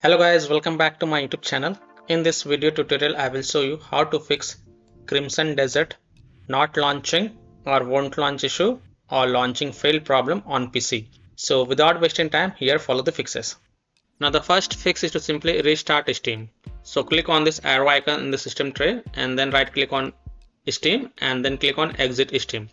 Hello guys, welcome back to my YouTube channel. In this video tutorial, I will show you how to fix Crimson Desert not launching or won't launch issue or launching failed problem on PC. So without wasting time, here follow the fixes. Now the first fix is to simply restart Steam. So click on this arrow icon in the system tray and then right click on Steam and then click on exit Steam.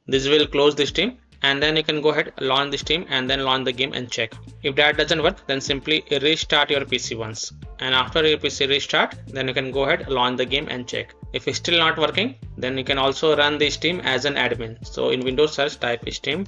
This will close the Steam and then you can go ahead, launch the Steam and then launch the game and check. If that doesn't work, then simply restart your PC once. And after your PC restart, then you can go ahead, launch the game and check. If it's still not working, then you can also run the Steam as an admin. So in Windows search, type Steam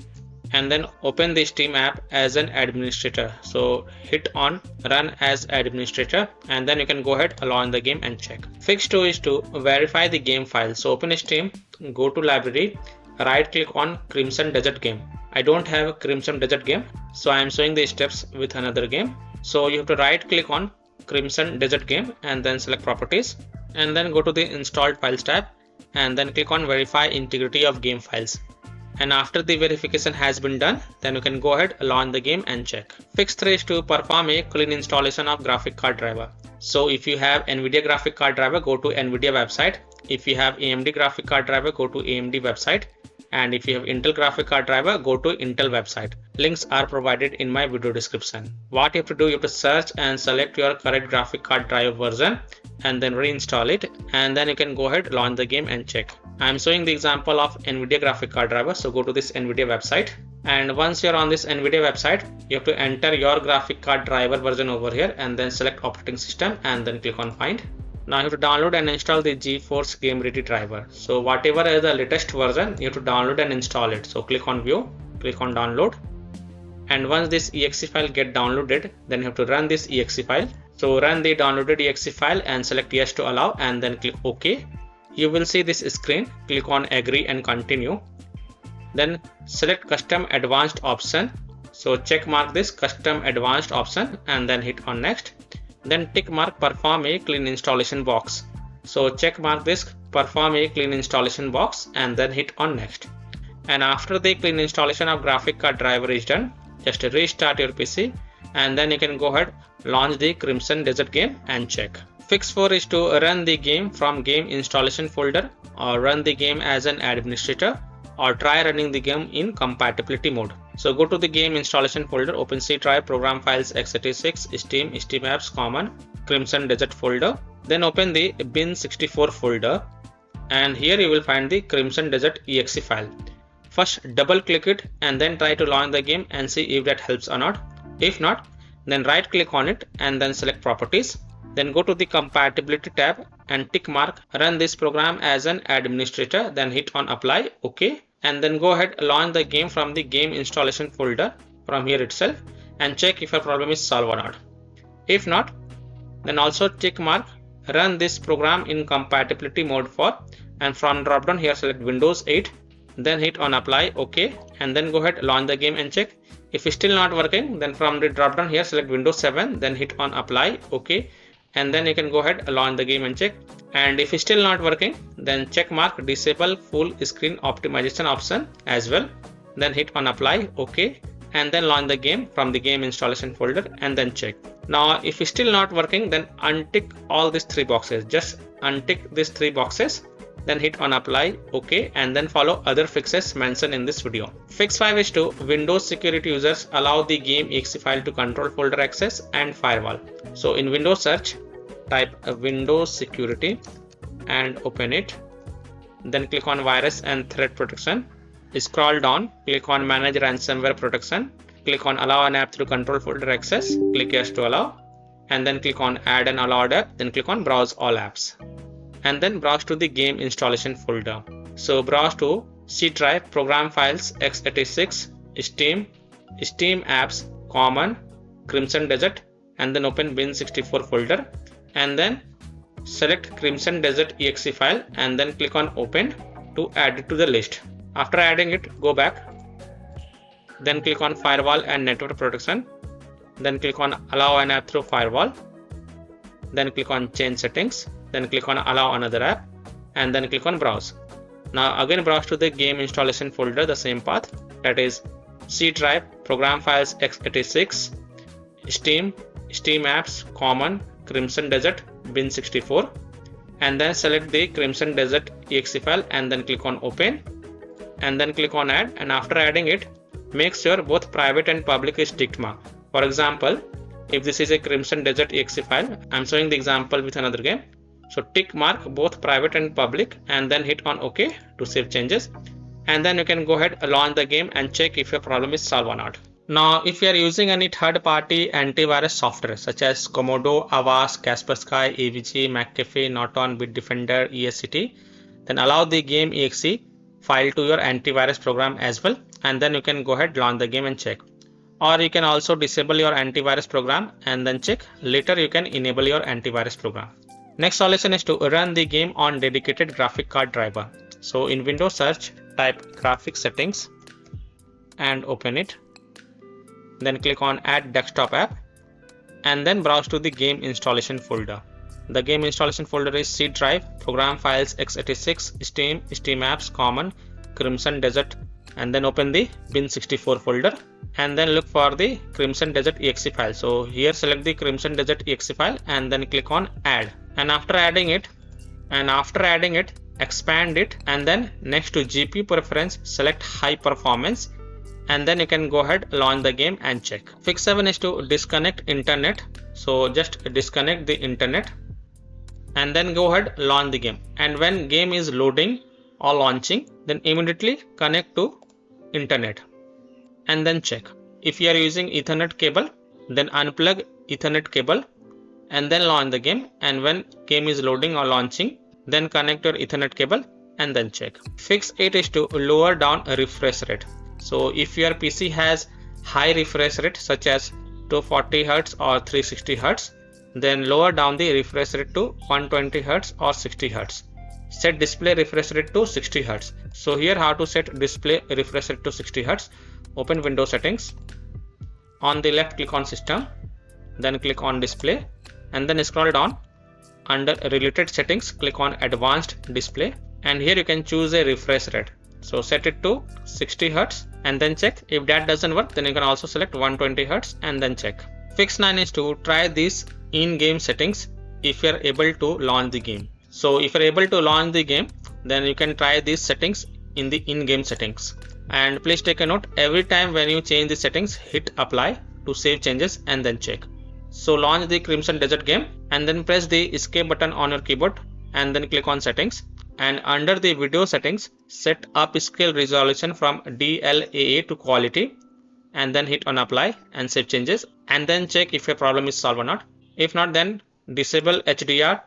and then open the Steam app as an administrator. So hit on run as administrator and then you can go ahead, launch the game and check. Fix 2 is to verify the game file. So open Steam, go to library, right click on Crimson Desert game. I don't have a Crimson Desert game, so I am showing the steps with another game. So you have to right click on Crimson Desert game and then select properties and then go to the installed files tab and then click on verify integrity of game files. And after the verification has been done, then you can go ahead, launch the game and check. Fix 3 is to perform a clean installation of graphic card driver. So if you have NVIDIA graphic card driver, go to NVIDIA website. If you have AMD graphic card driver, go to AMD website. And if you have Intel graphic card driver, go to Intel website. Links are provided in my video description. What you have to do, you have to search and select your current graphic card driver version and then reinstall it, and then you can go ahead, launch the game and check. I am showing the example of NVIDIA graphic card driver, so go to this NVIDIA website, and once you're on this NVIDIA website, you have to enter your graphic card driver version over here and then select operating system and then click on find. Now you have to download and install the GeForce Game Ready driver. So whatever is the latest version, you have to download and install it. So click on view, click on download, and once this exe file get downloaded, then you have to run this exe file. So run the downloaded exe file and select yes to allow and then click OK. You will see this screen. Click on agree and continue. Then select custom advanced option. So check mark this custom advanced option and then hit on next. Then tick mark perform a clean installation box. So check mark this perform a clean installation box and then hit on next. And after the clean installation of graphic card driver is done, just restart your PC and then you can go ahead, launch the Crimson Desert game and check. Fix 4 is to run the game from game installation folder or run the game as an administrator or try running the game in compatibility mode. So go to the game installation folder, open C drive, program files, x86, Steam, Steam apps, common, Crimson Desert folder. Then open the bin64 folder and here you will find the Crimson Desert exe file. First double click it and then try to launch the game and see if that helps or not. If not, then right click on it and then select properties. Then go to the compatibility tab and tick mark run this program as an administrator, then hit on apply, OK. And then go ahead, launch the game from the game installation folder from here itself and check if your problem is solved or not. If not, then also tick mark run this program in compatibility mode for, and from drop down here select Windows 8, then hit on apply, OK, and then go ahead, launch the game and check. If it's still not working, then from the drop down here select Windows 7, then hit on apply, OK, and then you can go ahead, launch the game and check. And if it's still not working, then check mark disable full screen optimization option as well, then hit on apply, OK, and then launch the game from the game installation folder and then check. Now if it's still not working, then untick all these 3 boxes, just untick these 3 boxes, then hit on apply, OK, and then follow other fixes mentioned in this video. Fix 5 is to Windows security users allow the game exe file to control folder access and firewall. So in Windows search, type Windows security and open it. Then click on virus and threat protection. Scroll down, click on manage ransomware protection. Click on allow an app through control folder access. Click yes to allow. And then click on add an allowed app. Then click on browse all apps. And then browse to the game installation folder. So browse to C drive, program files, x86, Steam, Steam apps, common, Crimson Desert, and then open bin64 folder. And then select Crimson Desert exe file and then click on open to add it to the list. After adding it, go back, then click on firewall and network protection, then click on allow an app through firewall, then click on change settings, then click on allow another app and then click on browse. Now again browse to the game installation folder, the same path, that is C drive, program files, x86, Steam, Steam Apps, Common, Crimson Desert, bin64, and then select the Crimson Desert exe file and then click on open and then click on add, and after adding it, make sure both private and public is ticked mark. For example, if this is a Crimson Desert exe file, I'm showing the example with another game. So tick mark both private and public and then hit on OK to save changes. And then you can go ahead, launch the game and check if your problem is solved or not. Now, if you are using any third-party antivirus software such as Komodo, Avast, Kaspersky, AVG, McAfee, Norton, Bitdefender, ESCT, then allow the game exe file to your antivirus program as well, and then you can go ahead, launch the game and check. Or you can also disable your antivirus program and then check. Later you can enable your antivirus program. Next solution is to run the game on dedicated graphic card driver. So in Windows search, type graphic settings and open it. Then click on add desktop app and then browse to the game installation folder. The game installation folder is C drive, program files x86, Steam, Steam Apps, Common, Crimson Desert, and then open the bin64 folder and then look for the Crimson Desert exe file. So here select the Crimson Desert exe file and then click on add, and after adding it expand it, and then next to GPU preference select high performance, and then you can go ahead, launch the game and check. Fix 7 is to disconnect internet. So just disconnect the internet and then go ahead, launch the game, and when game is loading or launching, then immediately connect to internet and then check. If you are using Ethernet cable, then unplug Ethernet cable and then launch the game, and when game is loading or launching, then connect your Ethernet cable and then check. Fix 8 is to lower down a refresh rate. So if your PC has high refresh rate such as 240 Hz or 360 Hz, then lower down the refresh rate to 120 Hz or 60 Hz. Set display refresh rate to 60 Hz. So here how to set display refresh rate to 60 Hz. Open Windows settings. On the left click on system, then click on display and then scroll down. Under related settings click on advanced display, and here you can choose a refresh rate. So set it to 60 Hz and then check. If that doesn't work, then you can also select 120 Hz and then check. Fix 9 is to try these in-game settings if you are able to launch the game. So if you are able to launch the game, then you can try these settings in the in-game settings. And please take a note, every time when you change the settings, hit apply to save changes and then check. So launch the Crimson Desert game and then press the escape button on your keyboard and then click on settings, and under the video settings set upscale resolution from DLAA to quality and then hit on apply and save changes, and then check if your problem is solved or not. If not, then disable HDR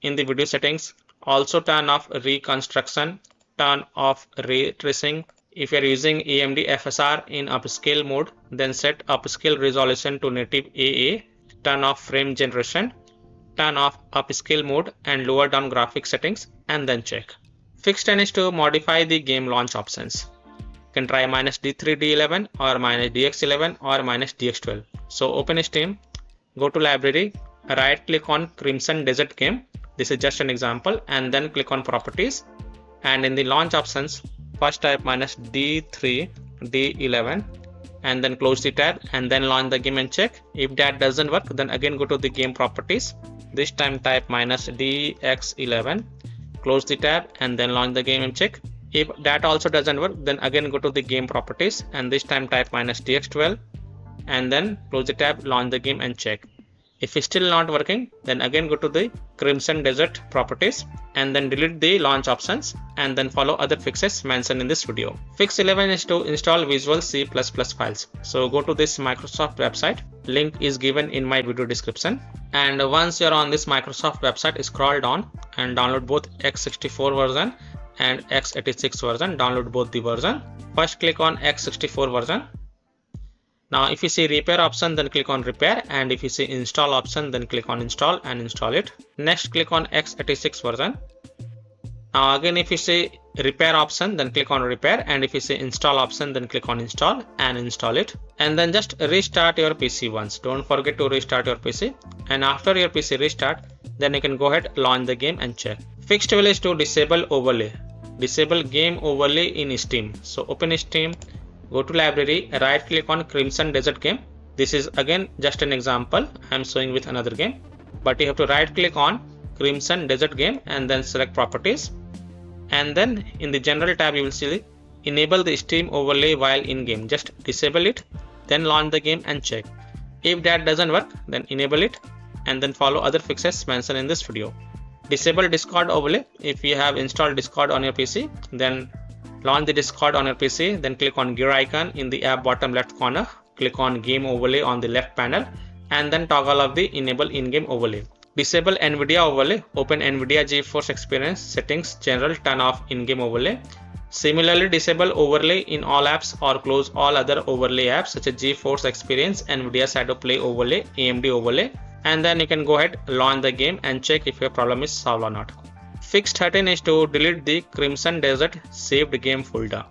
in the video settings. Also turn off reconstruction, turn off ray tracing. If you are using AMD FSR in upscale mode, then set upscale resolution to native AA, turn off frame generation, turn off upscale mode and lower down graphic settings and then check. Fix 10 is to modify the game launch options. You can try -D3 D11 or -DX11 or -DX12. So open Steam, go to library, right click on Crimson Desert game. This is just an example, and then click on properties, and in the launch options first type -D3 D11 and then close the tab and then launch the game and check. If that doesn't work, then again go to the game properties. This time type -DX11, close the tab and then launch the game and check. If that also doesn't work, then again go to the game properties and this time type -DX12 and then close the tab, launch the game and check. If it's still not working, then again go to the Crimson Desert properties and then delete the launch options and then follow other fixes mentioned in this video. Fix 11 is to install Visual C++ files. So go to this Microsoft website. Link is given in my video description. And once you're on this Microsoft website, scroll down and download both x64 version and x86 version. Download both the version. First click on x64 version. Now if you see repair option, then click on repair, and if you see install option, then click on install and install it. Next click on x86 version. Now again if you see repair option, then click on repair, and if you see install option, then click on install and install it. And then just restart your PC once. Don't forget to restart your PC, and after your PC restart, then you can go ahead, launch the game and check. Fix 12 is to disable overlay. Disable game overlay in Steam. So open Steam, go to library, right click on Crimson Desert game This is again just an example I'm showing with another game, but you have to right click on Crimson Desert game and then select properties, and then in the general tab you will see enable the Steam overlay while in game. Just disable it, then launch the game and check. If that doesn't work, then enable it and then follow other fixes mentioned in this video. Disable Discord overlay. If you have installed Discord on your PC, then launch the Discord on your PC, then click on gear icon in the app bottom left corner, click on game overlay on the left panel, and then toggle off the enable in-game overlay. Disable NVIDIA overlay, open NVIDIA GeForce Experience settings, general, turn off in-game overlay. Similarly, disable overlay in all apps or close all other overlay apps such as GeForce Experience, NVIDIA Shadow Play overlay, AMD overlay, and then you can go ahead, launch the game and check if your problem is solved or not. Fix 13 is to delete the Crimson Desert saved game folder.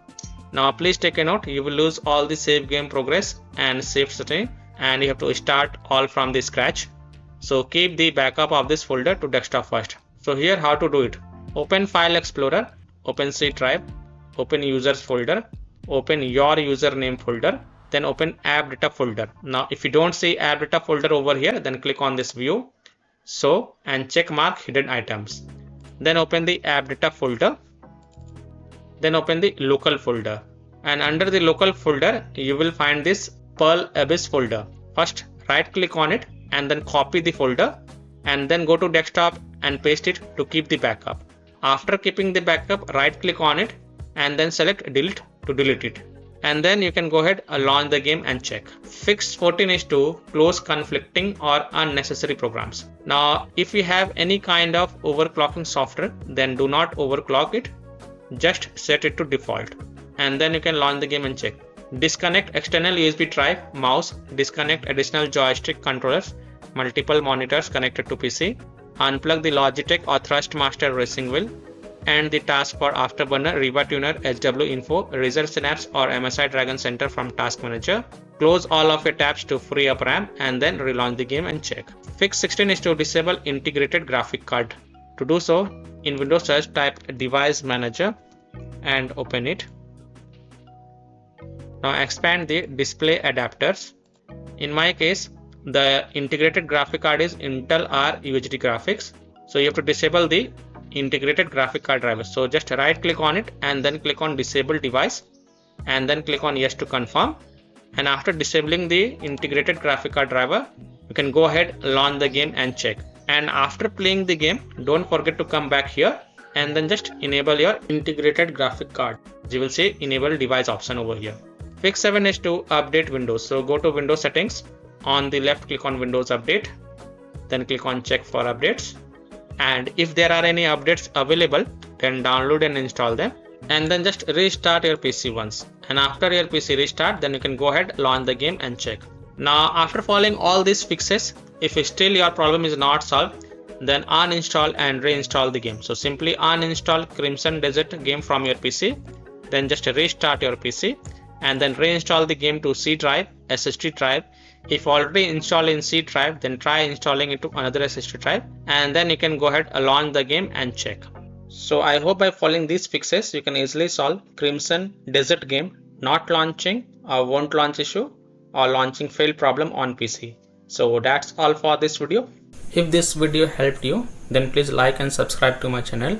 Now please take a note, you will lose all the save game progress and saved setting, and you have to start all from the scratch. So keep the backup of this folder to desktop first. So here how to do it. Open File Explorer, open C drive, open Users folder, open your username folder, then open App Data folder. Now if you don't see App Data folder over here, then click on this view, show, and check mark hidden items. Then open the App Data folder, then open the local folder, and under the local folder you will find this Pearl Abyss folder. First right click on it and then copy the folder, and then go to desktop and paste it to keep the backup. After keeping the backup, right click on it and then select delete to delete it, and then you can go ahead and launch the game and check. Fix 14 is to close conflicting or unnecessary programs. Now if you have any kind of overclocking software, then do not overclock it, just set it to default, and then you can launch the game and check. Disconnect external USB drive, mouse, disconnect additional joystick controllers, multiple monitors connected to PC, unplug the Logitech or Thrustmaster racing wheel, and the taskbar Afterburner, Riva Tuner, HW Info, Razer Synapse or MSI Dragon Center from Task Manager. Close all of your tabs to free up RAM and then relaunch the game and check. Fix 16 is to disable integrated graphic card. To do so, in Windows search type Device Manager and open it. Now expand the display adapters. In my case, the integrated graphic card is Intel R UHD graphics. So you have to disable the integrated graphic card driver. So just right click on it and then click on disable device and then click on yes to confirm. And after disabling the integrated graphic card driver, you can go ahead, launch the game and check. And after playing the game, don't forget to come back here and then just enable your integrated graphic card. You will see enable device option over here. Fix 7 is to update Windows. So go to Windows settings, on the left click on Windows Update, then click on check for updates, and if there are any updates available, then download and install them, and then just restart your PC once. And after your PC restart, then you can go ahead, launch the game and check. Now after following all these fixes, if still your problem is not solved, then uninstall and reinstall the game. So simply uninstall Crimson Desert game from your PC, then just restart your PC and then reinstall the game to C drive, SSD drive. If already installed in C drive, then try installing it to another SSD drive, and then you can go ahead, launch the game and check. So I hope by following these fixes, you can easily solve Crimson Desert game not launching or won't launch issue or launching fail problem on PC. So that's all for this video. If this video helped you, then please like and subscribe to my channel,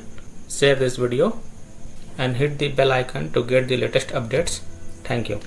share this video and hit the bell icon to get the latest updates. Thank you.